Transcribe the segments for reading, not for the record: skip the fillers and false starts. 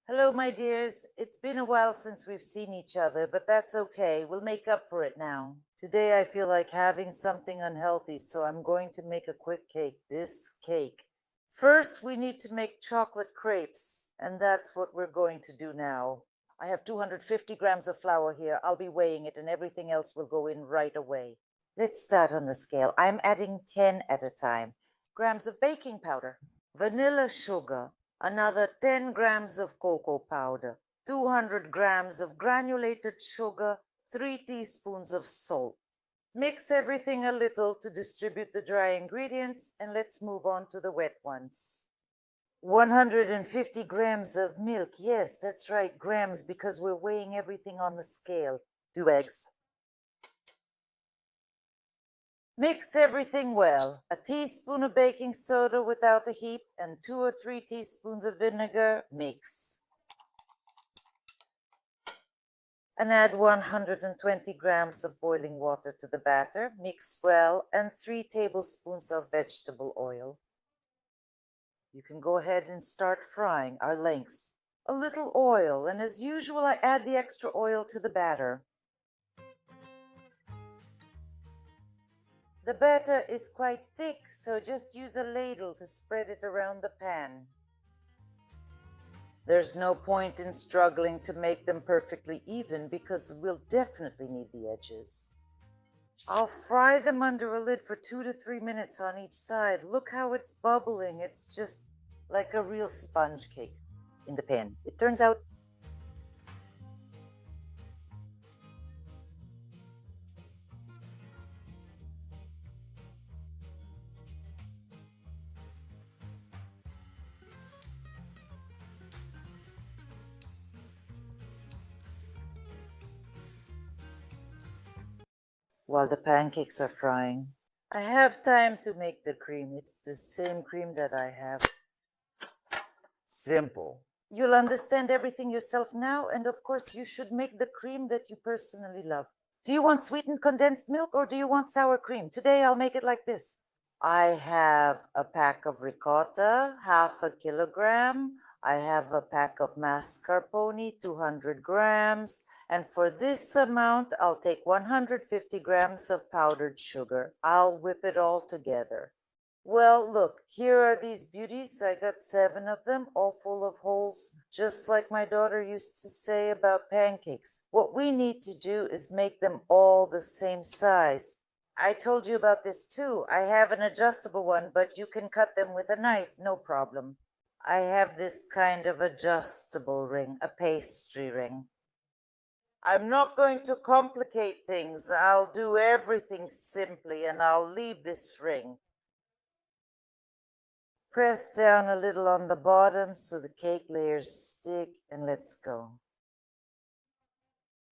Hello, my dears. It's been a while since we've seen each other, but that's okay. We'll make up for it now. Today I feel like having something unhealthy, so I'm going to make a quick cake. This cake. First, we need to make chocolate crepes, and that's what we're going to do now. I have 250 grams of flour here. I'll be weighing it, and everything else will go in right away. Let's start on the scale. I'm adding 10 at a time. Grams of baking powder, vanilla sugar, another 10 grams of cocoa powder, 200 grams of granulated sugar, 3 teaspoons of salt. Mix everything a little to distribute the dry ingredients, and let's move on to the wet ones. 150 grams of milk. Yes, that's right, grams, because we're weighing everything on the scale. 2 eggs. Mix everything well. A teaspoon of baking soda without a heap and 2 or 3 teaspoons of vinegar. Mix. And add 120 grams of boiling water to the batter. Mix well, and 3 tablespoons of vegetable oil. You can go ahead and start frying our lengths. A little oil, and as usual, I add the extra oil to the batter. The batter is quite thick, so just use a ladle to spread it around the pan. There's no point in struggling to make them perfectly even because we'll definitely need the edges. I'll fry them under a lid for 2 to 3 minutes on each side. Look how it's bubbling. It's just like a real sponge cake in the pan. It turns out while the pancakes are frying, I have time to make the cream. It's the same cream that I have. Simple. You'll understand everything yourself now, and of course you should make the cream that you personally love. Do you want sweetened condensed milk or do you want sour cream? Today I'll make it like this. I have a pack of ricotta, half a kilogram. I have a pack of mascarpone, 200 grams. And for this amount, I'll take 150 grams of powdered sugar. I'll whip it all together. Well, look, here are these beauties. I got 7 of them, all full of holes, just like my daughter used to say about pancakes. What we need to do is make them all the same size. I told you about this too. I have an adjustable one, but you can cut them with a knife, no problem. I have this kind of adjustable ring, a pastry ring. I'm not going to complicate things. I'll do everything simply, and I'll leave this ring. Press down a little on the bottom so the cake layers stick, and let's go.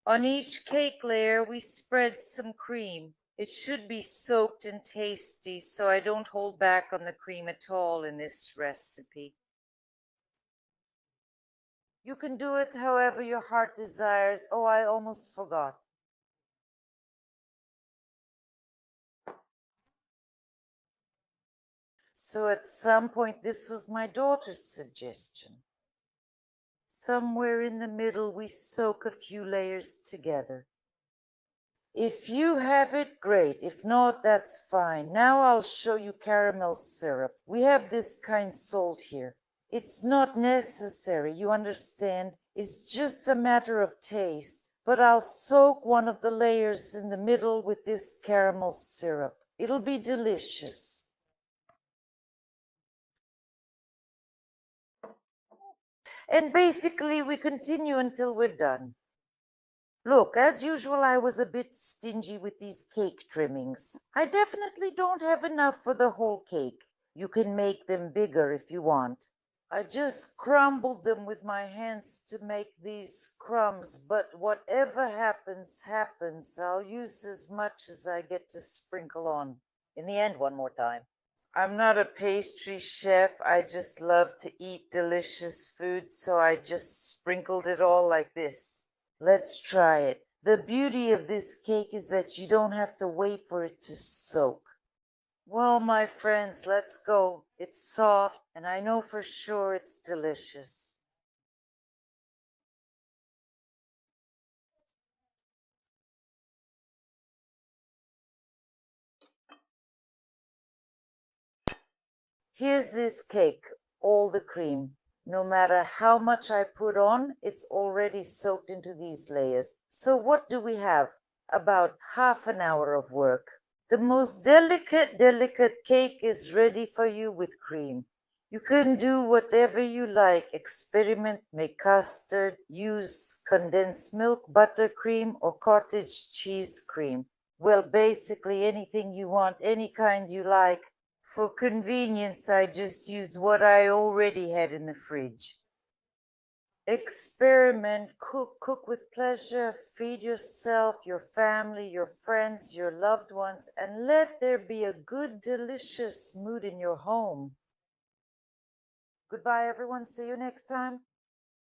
On each cake layer, we spread some cream. It should be soaked and tasty, so I don't hold back on the cream at all in this recipe. You can do it however your heart desires. Oh, I almost forgot. So at some point, this was my daughter's suggestion. Somewhere in the middle, we soak a few layers together. If you have it, great. If not, that's fine. Now I'll show you caramel syrup. We have this kind sold here. It's not necessary, you understand. It's just a matter of taste. But I'll soak one of the layers in the middle with this caramel syrup. It'll be delicious. And basically, we continue until we're done. Look, as usual, I was a bit stingy with these cake trimmings. I definitely don't have enough for the whole cake. You can make them bigger if you want. I just crumbled them with my hands to make these crumbs, but whatever happens, happens. I'll use as much as I get to sprinkle on. In the end, one more time. I'm not a pastry chef. I just love to eat delicious food, so I just sprinkled it all like this. Let's try it. The beauty of this cake is that you don't have to wait for it to soak. Well, my friends, let's go. It's soft, and I know for sure it's delicious. Here's this cake, all the cream. No matter how much I put on, it's already soaked into these layers. So what do we have? About half an hour of work. The most delicate cake is ready for you with cream. You can do whatever you like. Experiment, make custard, use condensed milk, buttercream, or cottage cheese cream. Well, basically anything you want, any kind you like. For convenience, I just used what I already had in the fridge. Experiment, cook with pleasure, feed yourself, your family, your friends, your loved ones, and let there be a good, delicious mood in your home. Goodbye, everyone. See you next time.